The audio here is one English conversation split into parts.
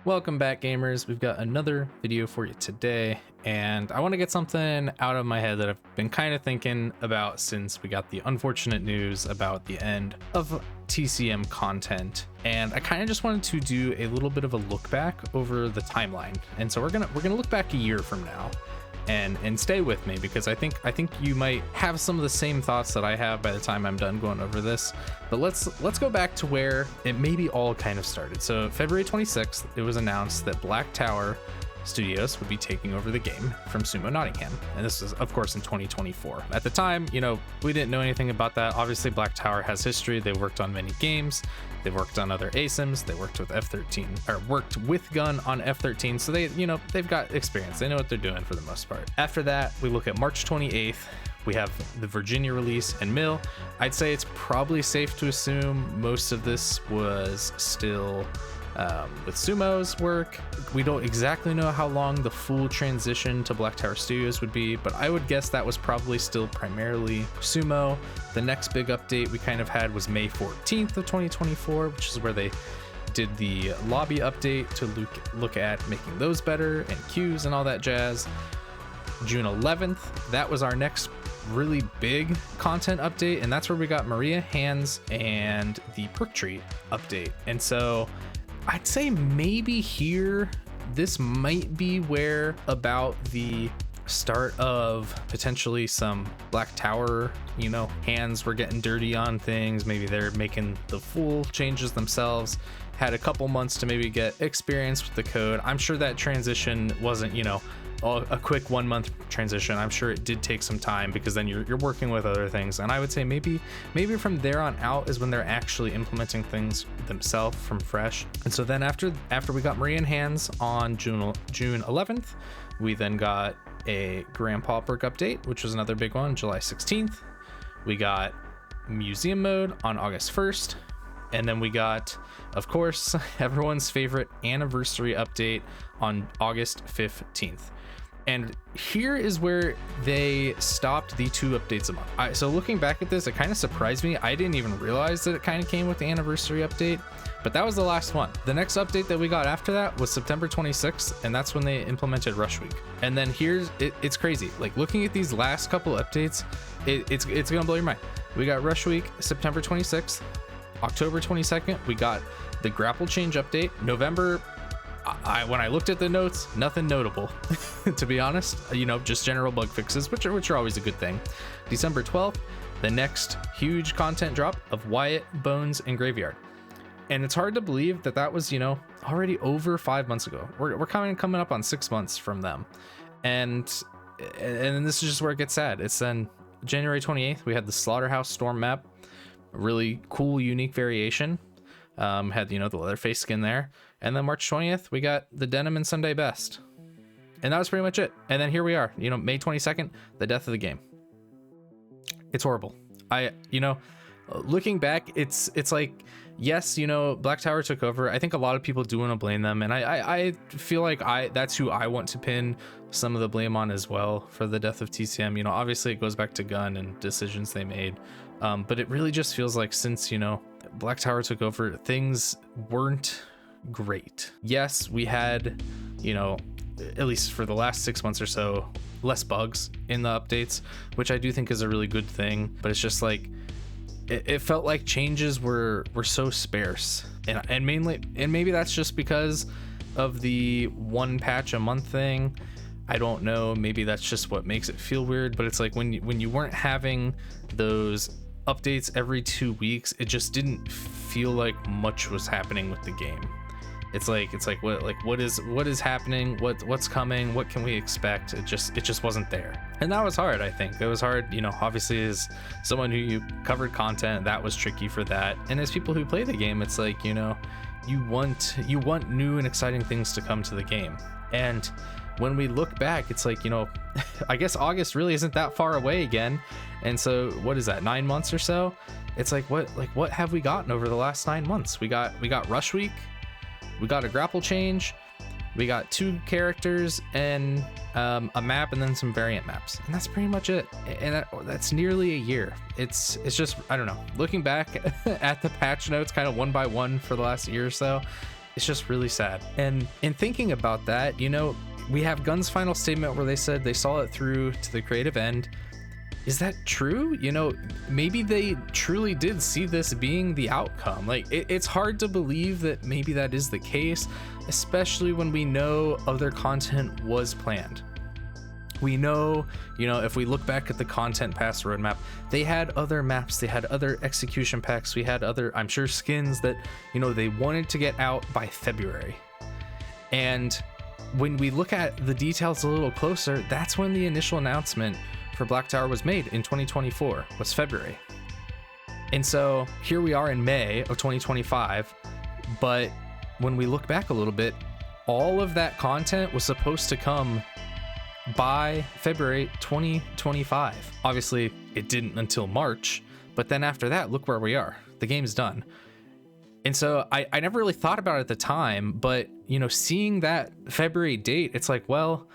Welcome back, gamers. We've got another video for you today, and I want to get something out of my head that I've been kind of thinking about since we got the unfortunate news about the end of TCM content. And I kind of just wanted to do a little bit of a look back over the timeline. And so we're gonna look back a year from now. And stay with me, because I think you might have some of the same thoughts that I have by the time I'm done going over this. But let's go back to where it maybe all kind of started. So February 26th, it was announced that Black Tower Studios would be taking over the game from Sumo Nottingham, and this is of course in 2024. At the time, we didn't know anything about that. Obviously Black Tower has history. They worked on many games, they worked on other ASIMs, they worked with F13 or worked with Gun on F13, so they've got experience, they know what they're doing for the most part. After that, we look at March 28th, we have the Virginia release and Mill. I'd say it's probably safe to assume most of this was still with Sumo's work. We don't exactly know how long the full transition to Black Tower Studios would be, but I would guess that was probably still primarily Sumo. The next big update we kind of had was May 14th of 2024, which is where they did the lobby update to look at making those better and queues and all that jazz. June 11th, that was our next really big content update, and that's where we got Maria Hands and the Perk Tree update. And so I'd say maybe here, this might be where about the start of potentially some Black Tower, hands were getting dirty on things. Maybe they're making the full changes themselves. Had a couple months to maybe get experience with the code. I'm sure that transition wasn't, a quick 1 month transition. I'm sure it did take some time, because then you're working with other things. And I would say maybe from there on out is when they're actually implementing things themselves from fresh. And so then after we got Maria and Hands on June 11th, we then got a Grandpa Perk update, which was another big one, July 16th. We got Museum Mode on August 1st. And then we got, of course, everyone's favorite anniversary update on August 15th. And here is where they stopped the 2 updates a month. So looking back at this, it kind of surprised me. I didn't even realize that it kind of came with the anniversary update, but that was the last one. The next update that we got after that was September 26th, and that's when they implemented Rush Week. And then it's crazy. Like, looking at these last couple updates, it's gonna blow your mind. We got Rush Week September 26th. October 22nd, we got the grapple change update. November, when I looked at the notes, nothing notable, to be honest. Just general bug fixes, which are always a good thing. December 12th, the next huge content drop of Wyatt, Bones, and Graveyard. And it's hard to believe that was, already over 5 months ago. We're coming up on 6 months from them. And this is just where it gets sad. It's then January 28th, we had the Slaughterhouse Storm map. Really cool, unique variation. Had the Leatherface skin there. And then March 20th, we got the Denim and Sunday Best. And that was pretty much it. And then here we are, May 22nd, the death of the game. It's horrible. Looking back, it's like, yes, Black Tower took over. I think a lot of people do want to blame them, and I feel like that's who I want to pin some of the blame on as well for the death of TCM. Obviously it goes back to Gun and decisions they made, but it really just feels like since Black Tower took over, things weren't great. Yes, we had at least for the last 6 months or so, less bugs in the updates, which I do think is a really good thing, but it's just like it felt like changes were so sparse, and maybe that's just because of the 1 patch a month thing. I don't know, maybe that's just what makes it feel weird, but it's like when you weren't having those updates every 2 weeks, it just didn't feel like much was happening with the game. It's like what is happening, what's coming, what can we expect? It just wasn't there, and that was hard. I think it was hard, obviously as someone who covered content, that was tricky for that, and as people who play the game, it's like you want new and exciting things to come to the game. And when we look back, it's like, I guess August really isn't that far away again, and so what is that, 9 months or so? It's like what have we gotten over the last 9 months? We got Rush Week, we got a grapple change, we got 2 characters and a map, and then some variant maps, and that's pretty much it. And that's nearly a year. It's just, I don't know, looking back at the patch notes kind of one by one for the last year or so, it's just really sad. And in thinking about that, you know, we have Gunn's final statement where they said they saw it through to the creative end. Is that true? You know, maybe they truly did see this being the outcome. Like, it's hard to believe that maybe that is the case, especially when we know other content was planned. We know, you know, if we look back at the content pass roadmap, they had other maps, they had other execution packs, we had other, I'm sure, skins that, you know, they wanted to get out by February. And when we look at the details a little closer, that's when the initial announcement for Black Tower was made in 2024, was February. And so here we are in May of 2025, but when we look back a little bit, all of that content was supposed to come by February 2025. Obviously, it didn't until March, but then after that, look where we are. The game's done. And so I never really thought about it at the time, but, you know, seeing that February date, it's like, well,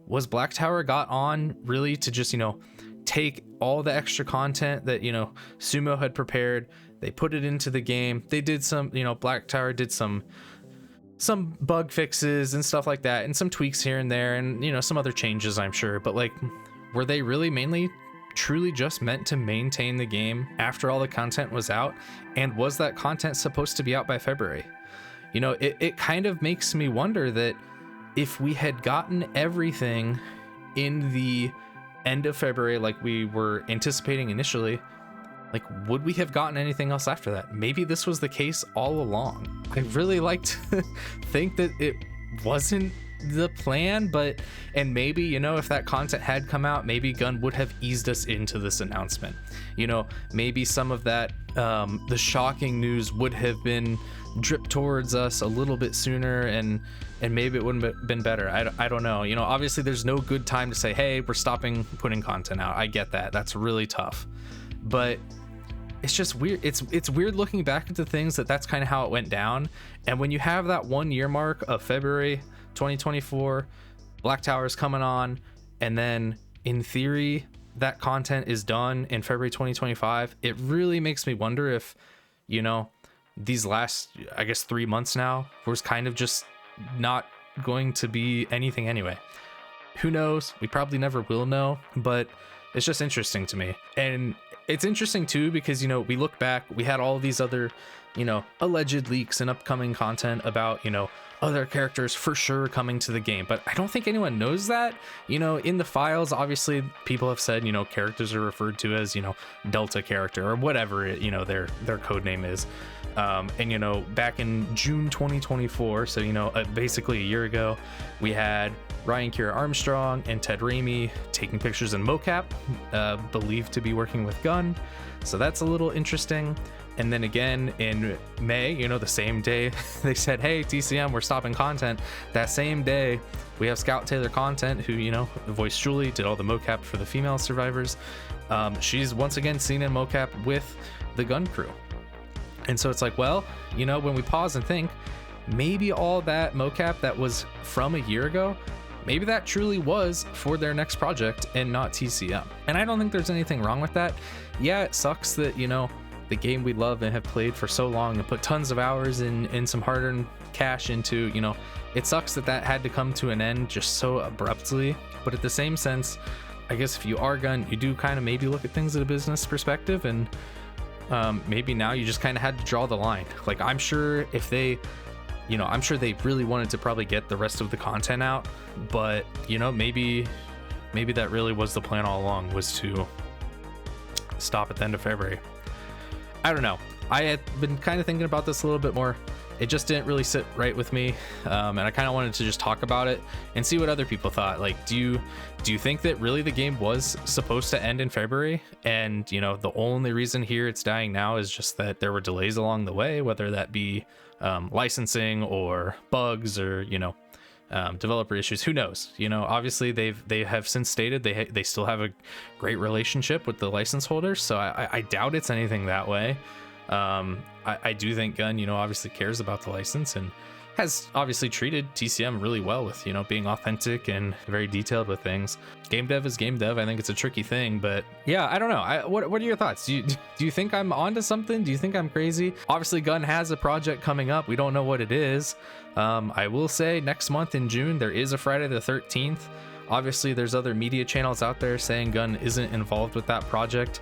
was Black Tower got on really to just, you know, take all the extra content that, you know, Sumo had prepared, they put it into the game, they did some, you know, Black Tower did some bug fixes and stuff like that, and some tweaks here and there, and, you know, some other changes, I'm sure, but like, were they really mainly truly just meant to maintain the game after all the content was out? And was that content supposed to be out by February? You know, it kind of makes me wonder that if we had gotten everything in the end of February like we were anticipating initially, like, would we have gotten anything else after that? Maybe this was the case all along. I really like to think that it wasn't the plan, but, and maybe, you know, if that content had come out, maybe Gunn would have eased us into this announcement. You know, maybe some of that, the shocking news would have been dripped towards us a little bit sooner, and maybe it wouldn't have been better. I don't know. You know, obviously there's no good time to say, hey, we're stopping putting content out. I get that. That's really tough. But it's just weird. It's weird looking back at the things that's kind of how it went down. And when you have that 1 year mark of February 2024, Black Tower is coming on, and then in theory that content is done in February 2025, it really makes me wonder if, you know, these last, I guess, 3 months now was kind of just not going to be anything anyway. Who knows? We probably never will know, but it's just interesting to me. And it's interesting too because, you know, we look back, we had all these other, you know, alleged leaks and upcoming content about, you know, other characters for sure coming to the game, but I don't think anyone knows that. You know, in the files, obviously people have said, you know, characters are referred to as, you know, Delta character or whatever it, you know, their code name is. And, you know, back in June 2024, so, you know, basically a year ago, we had Ryan Kira Armstrong and Ted Raimi taking pictures in mocap, believed to be working with Gunn. So that's a little interesting. And then again in May, you know, the same day they said, hey, TCM, we're stopping content. That same day, we have Scout Taylor Content, who, you know, voiced Julie, did all the mocap for the female survivors. She's once again seen in mocap with the Gunn crew. And so it's like, well, you know, when we pause and think, maybe all that mocap that was from a year ago, maybe that truly was for their next project and not TCM. And I don't think there's anything wrong with that. Yeah, it sucks that, you know, the game we love and have played for so long and put tons of hours in some hard-earned cash into, you know, it sucks that had to come to an end just so abruptly. But at the same sense, I guess if you are Gunn, you do kind of maybe look at things at a business perspective, and maybe now you just kind of had to draw the line. Like, I'm sure if they, you know, I'm sure they really wanted to probably get the rest of the content out, but, you know, maybe that really was the plan all along, was to stop at the end of February. I don't know. I had been kind of thinking about this a little bit more. It just didn't really sit right with me, and I kind of wanted to just talk about it and see what other people thought. Like, do you think that really the game was supposed to end in February, and, you know, the only reason here it's dying now is just that there were delays along the way, whether that be licensing or bugs or, you know, developer issues? Who knows? You know, obviously they have since stated they still have a great relationship with the license holders, so I doubt it's anything that way. I do think Gunn, you know, obviously cares about the license, and has obviously treated TCM really well with, you know, being authentic and very detailed with things. Game dev is game dev. I think it's a tricky thing, but yeah, I don't know. What are your thoughts? Do you think I'm onto something? Do you think I'm crazy? Obviously, Gun has a project coming up. We don't know what it is. I will say next month in June, there is a Friday the 13th. Obviously, there's other media channels out there saying Gun isn't involved with that project.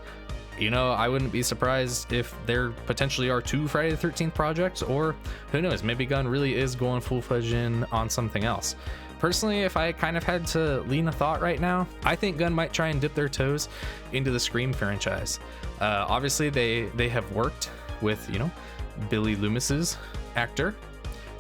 You know, I wouldn't be surprised if there potentially are 2 Friday the 13th projects, or who knows, maybe Gun really is going full-fledged in on something else. Personally, if I kind of had to lean a thought right now, I think Gun might try and dip their toes into the Scream franchise. Obviously, they have worked with, you know, Billy Loomis's actor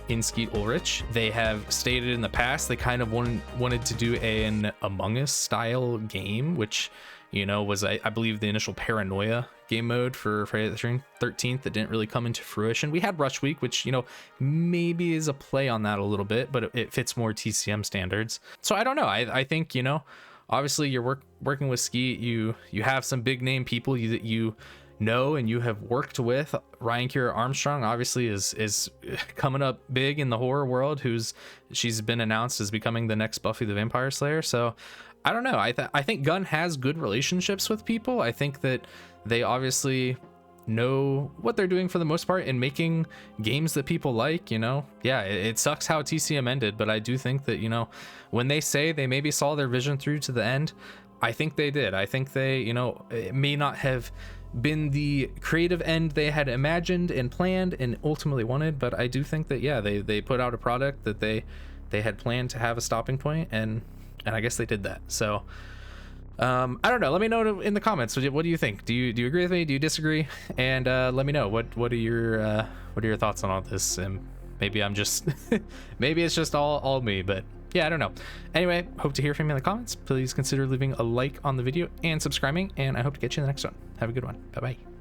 in Skeet Ulrich. They have stated in the past they kind of wanted to do an Among Us style game, which, you know, was I believe the initial Paranoia game mode for Friday the 13th that didn't really come into fruition. We had Rush Week, which, you know, maybe is a play on that a little bit, but it fits more TCM standards. So I don't know. I think, you know, obviously you're working with Skeet. You have some big name people that you know and you have worked with. Ryan Kira Armstrong obviously is coming up big in the horror world. She's been announced as becoming the next Buffy the Vampire Slayer. So I don't know. I think Gun has good relationships with people. I think that they obviously know what they're doing for the most part in making games that people like, you know. Yeah, it sucks how TCM ended, but I do think that, you know, when they say they maybe saw their vision through to the end, I think they did. I think they, you know, it may not have been the creative end they had imagined and planned and ultimately wanted, but I do think that, yeah, they put out a product that they had planned to have a stopping point, and I guess they did that. So I don't know, let me know in the comments, what do you think? Do you agree with me? Do you disagree? And let me know what are your thoughts on all this. And maybe I'm just maybe it's just all me, but yeah, I don't know. Anyway, hope to hear from you in the comments. Please consider leaving a like on the video and subscribing, and I hope to catch you in the next one. Have a good one. Bye bye.